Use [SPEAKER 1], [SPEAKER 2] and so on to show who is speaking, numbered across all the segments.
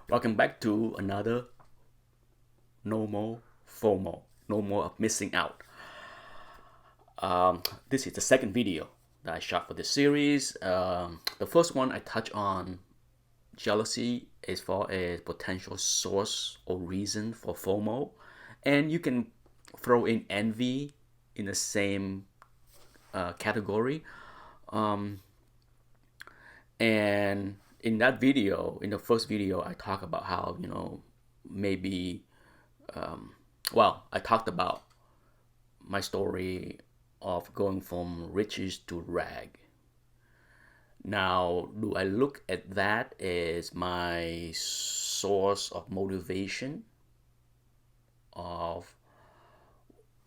[SPEAKER 1] Welcome back to another NOMO FOMO. No more of missing out. This is the second video that I shot for this series. The first one I touched on jealousy as far as potential source or reason for FOMO, and you can throw in envy in the same category. And in that video, in the first video, I talk about how maybe I talked about my story of going from riches to rag. Now, do I look at that as my source of motivation of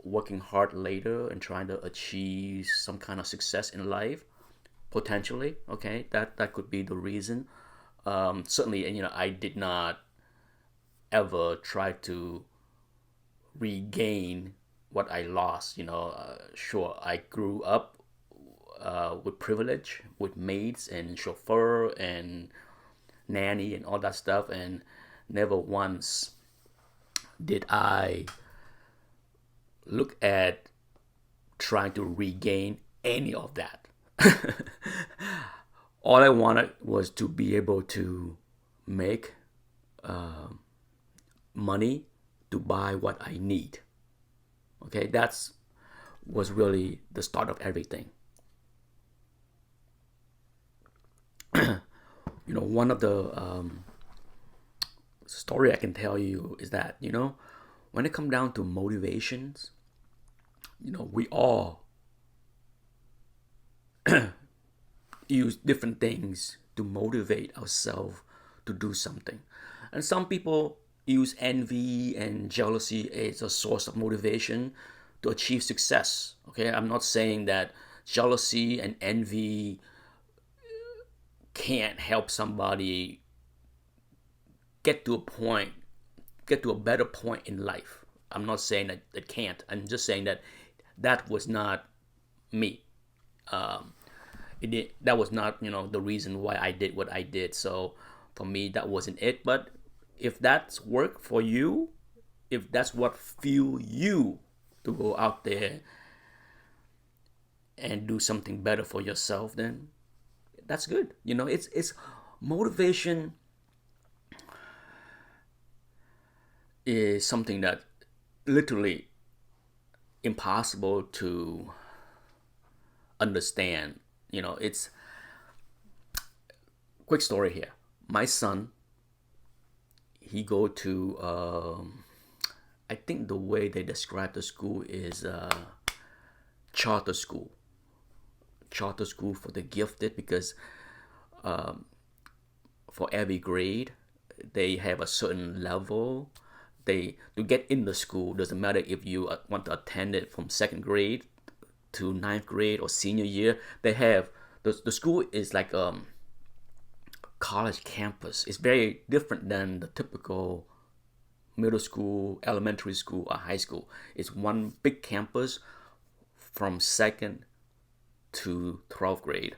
[SPEAKER 1] working hard later and trying to achieve some kind of success in life? Potentially, okay, that could be the reason. Certainly, and I did not ever try to regain what I lost. Sure, I grew up with privilege, with maids and chauffeur and nanny and all that stuff, and never once did I look at trying to regain any of that. All I wanted was to be able to make money to buy what I need. Okay, that's was really the start of everything. One of the story I can tell you is that when it comes down to motivations, we all use different things to motivate ourselves to do something. And some people use envy and jealousy as a source of motivation to achieve success. Okay, I'm not saying that jealousy and envy can't help somebody get to a point, get to a better point in life. I'm not saying that it can't. I'm just saying that that was not me. That was not the reason why I did what I did. So for me, that wasn't it. But if that's work for you, if that's what fuel you to go out there and do something better for yourself, then that's good. It's motivation is something that literally impossible to understand. It's quick story here. My son, he go to I think the way they describe the school is charter school. Charter school for the gifted, because for every grade they have a certain level. They to get in the school, doesn't matter if you want to attend it from second grade to ninth grade or senior year. They have the school is like college campus. It's very different than the typical middle school, elementary school, or high school. It's one big campus from second to 12th grade,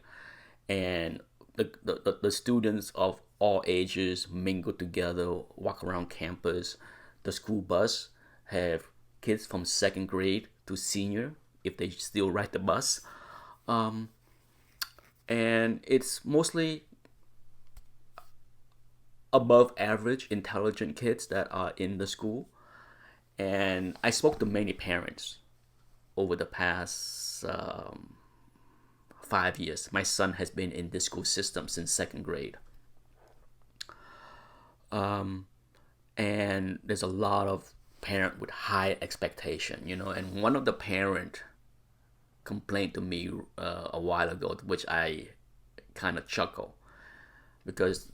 [SPEAKER 1] and the students of all ages mingle together, walk around campus. The school bus have kids from second grade to senior, if they still ride the bus. And it's mostly above average intelligent kids that are in the school. And I spoke to many parents over the past 5 years. My son has been in this school system since second grade. And there's a lot of parent with high expectation, and one of the parent complained to me a while ago, which I kind of chuckle, because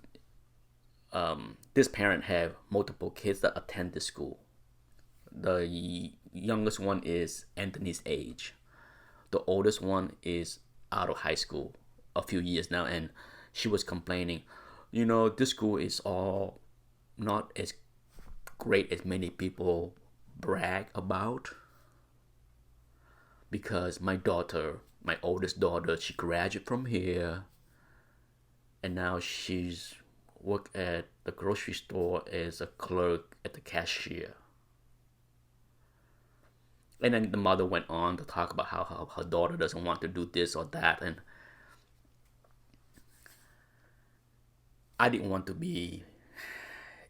[SPEAKER 1] this parent have multiple kids that attend this school. The youngest one is Anthony's age. The oldest one is out of high school a few years now, and she was complaining, this school is all not as great as many people brag about, because my oldest daughter, she graduated from here, and now she's work at the grocery store as a clerk at the cashier. And then the mother went on to talk about how her daughter doesn't want to do this or that. And I didn't want to be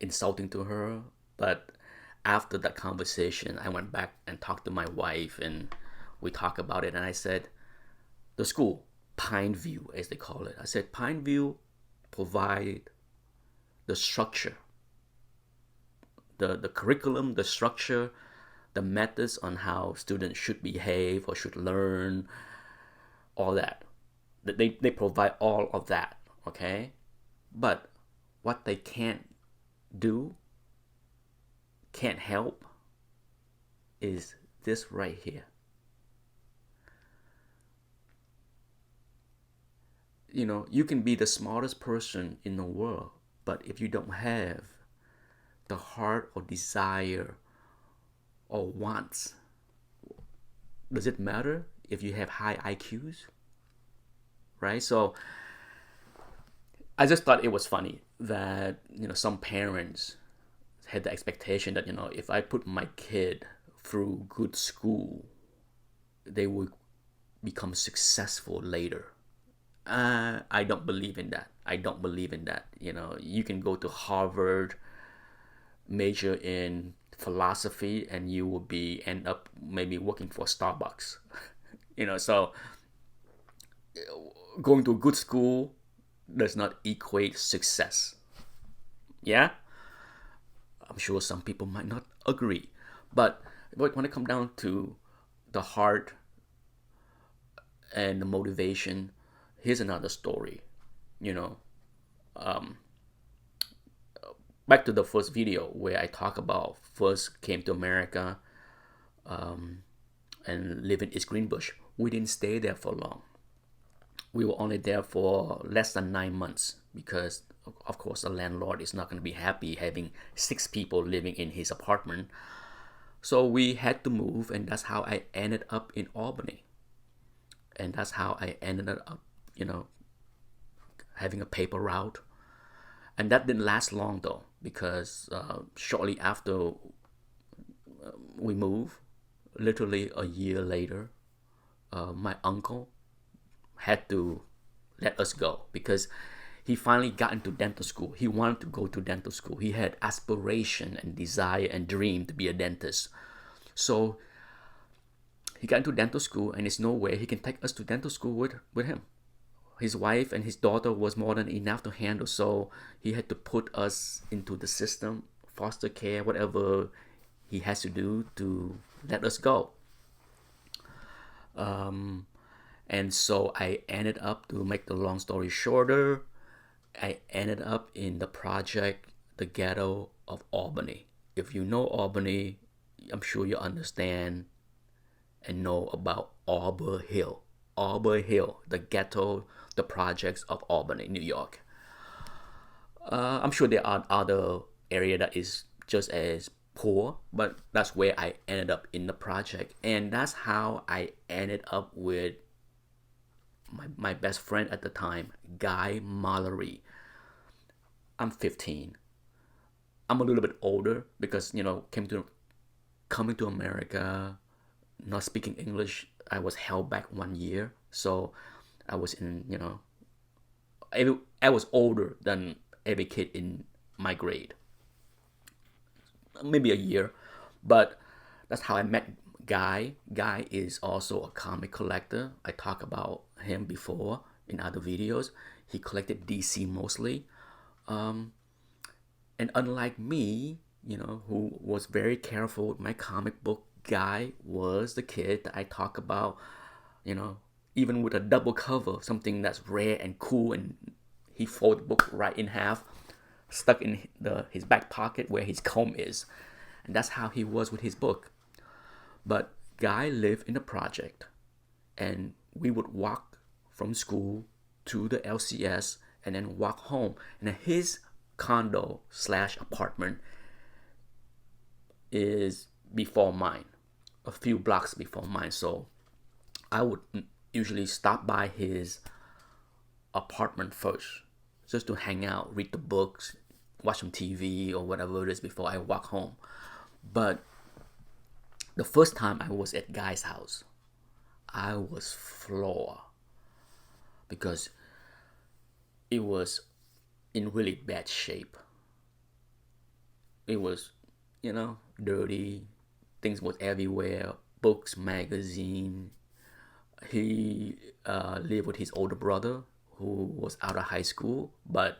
[SPEAKER 1] insulting to her, but after that conversation, I went back and talked to my wife, and we talked about it. And I said, the school, Pine View, as they call it, I said, Pine View provide the structure, the curriculum, the structure, the methods on how students should behave or should learn, all that. They provide all of that, okay? But what they can't do, can't help, is this right here. You know, you can be the smartest person in the world, but if you don't have the heart or desire or wants, does it matter if you have high IQs? Right? So I just thought it was funny that, you know, some parents had the expectation that, you know, if I put my kid through good school, they would become successful later. I don't believe in that. I don't believe in that. You know, you can go to Harvard, major in philosophy, and you will end up maybe working for Starbucks. You know, so going to a good school does not equate success. Yeah? I'm sure some people might not agree. But when it comes down to the heart and the motivation, here's another story. You know, back to the first video where I talk about first came to America and live in East Greenbush. We didn't stay there for long. We were only there for less than 9 months because, of course, the landlord is not going to be happy having 6 people living in his apartment. So we had to move, and that's how I ended up in Albany. And that's how I ended up, you know, having a paper route. And that didn't last long, though, because shortly after we moved, literally a year later, my uncle had to let us go because he finally got into dental school. He wanted to go to dental school. He had aspiration and desire and dream to be a dentist. So he got into dental school, and there's no way he can take us to dental school with him. His wife and his daughter was more than enough to handle, so he had to put us into the system, foster care, whatever he has to do to let us go. And so I ended up, to make the long story shorter, I ended up in the project, the ghetto of Albany. If you know Albany, I'm sure you understand and know about Arbor Hill. Arbor Hill, the ghetto, the projects of Albany, New York. I'm sure there are other area that is just as poor, but that's where I ended up in the project. And that's how I ended up with my best friend at the time, Guy Mallory. I'm 15. I'm a little bit older because, you know, coming to America, not speaking English, I was held back 1 year. So I was in, you know, I was older than every kid in my grade. Maybe a year. But that's how I met Guy. Guy is also a comic collector. I talked about him before in other videos. He collected DC mostly. And unlike me, you know, who was very careful with my comic book, Guy was the kid that I talk about, you know, even with a double cover, something that's rare and cool, and he folded the book right in half, stuck in his back pocket where his comb is. And that's how he was with his book. But Guy lived in the project, and we would walk from school to the LCS and then walk home. And his condo / apartment is before mine, a few blocks before mine. So I would usually stop by his apartment first just to hang out, read the books, watch some TV or whatever it is before I walk home. But the first time I was at Guy's house, I was floored because it was in really bad shape. It was, dirty. Things was everywhere. Books, magazine. He lived with his older brother who was out of high school, but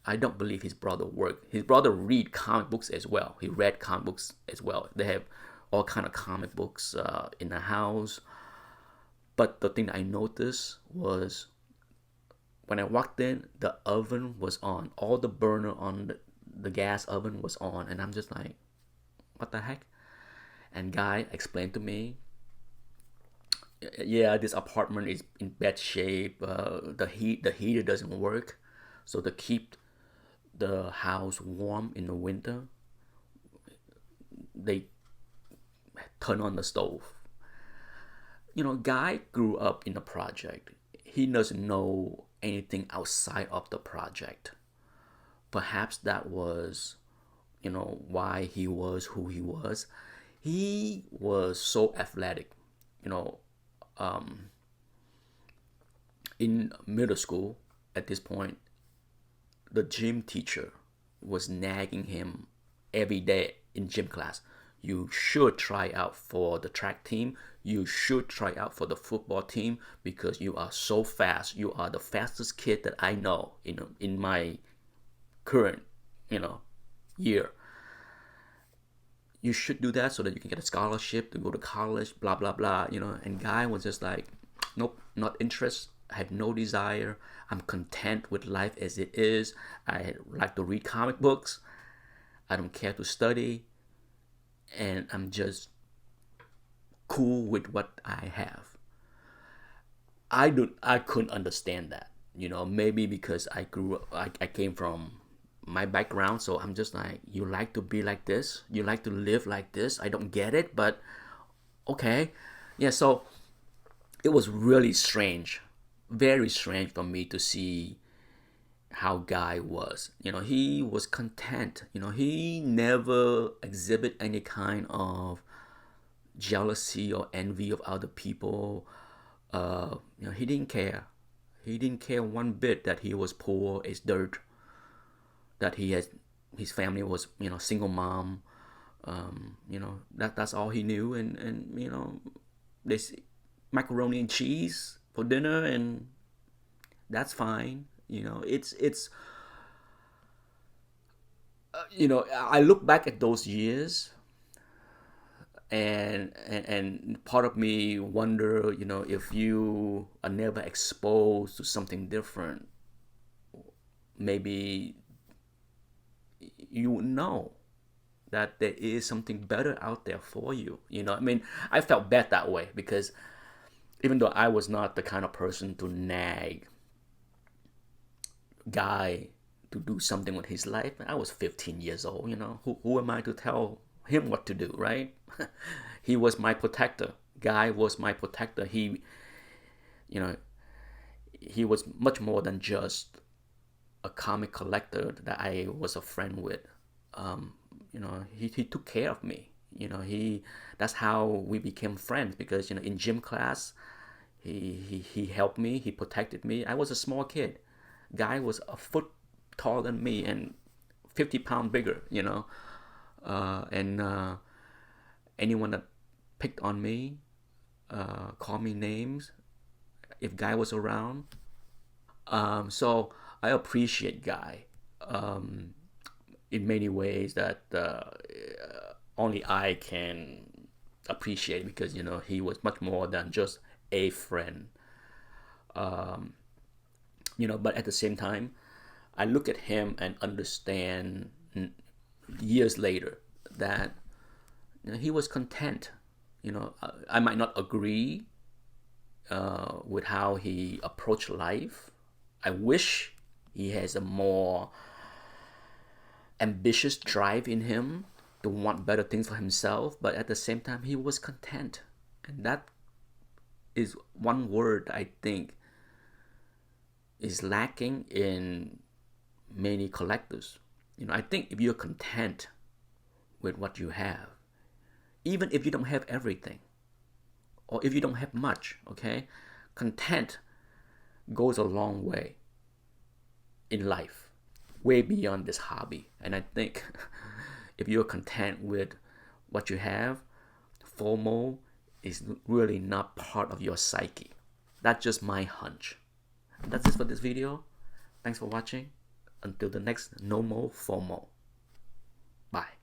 [SPEAKER 1] I don't believe his brother worked. His brother read comic books as well. He read comic books as well. They have all kind of comic books in the house. But the thing that I noticed was when I walked in, the oven was on. All the burner on the gas oven was on, and I'm just like, what the heck? And Guy explained to me, yeah, this apartment is in bad shape. The heater doesn't work, so to keep the house warm in the winter, they turn on the stove. Guy grew up in the project. He doesn't know anything outside of the project. Perhaps that was, why he was who he was. He was so athletic, you know. In middle school, at this point, the gym teacher was nagging him every day in gym class. You should try out for the track team. You should try out for the football team because you are so fast. You are the fastest kid that I know, in my current, year. You should do that so that you can get a scholarship to go to college, blah, blah, blah, And Guy was just like, nope, not interested. I have no desire. I'm content with life as it is. I like to read comic books. I don't care to study. And I'm just cool with what I have. I couldn't understand that. Maybe because I came from my background, so I'm just like, you like to be like this? You like to live like this? I don't get it, but okay. Yeah, so it was really strange, very strange for me to see how Guy was. He was content. He never exhibit any kind of jealousy or envy of other people. He didn't care. He didn't care one bit that he was poor as dirt, that his family was, single mom. That's all he knew. And they macaroni and cheese for dinner, and that's fine. It's I look back at those years, and part of me wonder, if you are never exposed to something different, maybe you would know that there is something better out there for you. I felt bad that way because even though I was not the kind of person to nag Guy to do something with his life, I was 15 years old. Who am I to tell him what to do, right? He was my protector. Guy was my protector. He was much more than just a comic collector that I was a friend with. He took care of me. That's how we became friends, because in gym class, he helped me. He protected me. I was a small kid. Guy was a foot taller than me and 50 pounds bigger. And anyone that picked on me, called me names, if Guy was around. So I appreciate Guy in many ways that only I can appreciate, because he was much more than just a friend. But at the same time, I look at him and understand years later that he was content. I might not agree with how he approached life. I wish he has a more ambitious drive in him to want better things for himself, but at the same time, he was content. And that is one word I think is lacking in many collectors. I think if you're content with what you have, even if you don't have everything, or if you don't have much, okay, content goes a long way in life, way beyond this hobby. And I think if you're content with what you have, FOMO is really not part of your psyche. That's just my hunch. And that's it for this video. Thanks for watching. Until the next NOMO FOMO. Bye.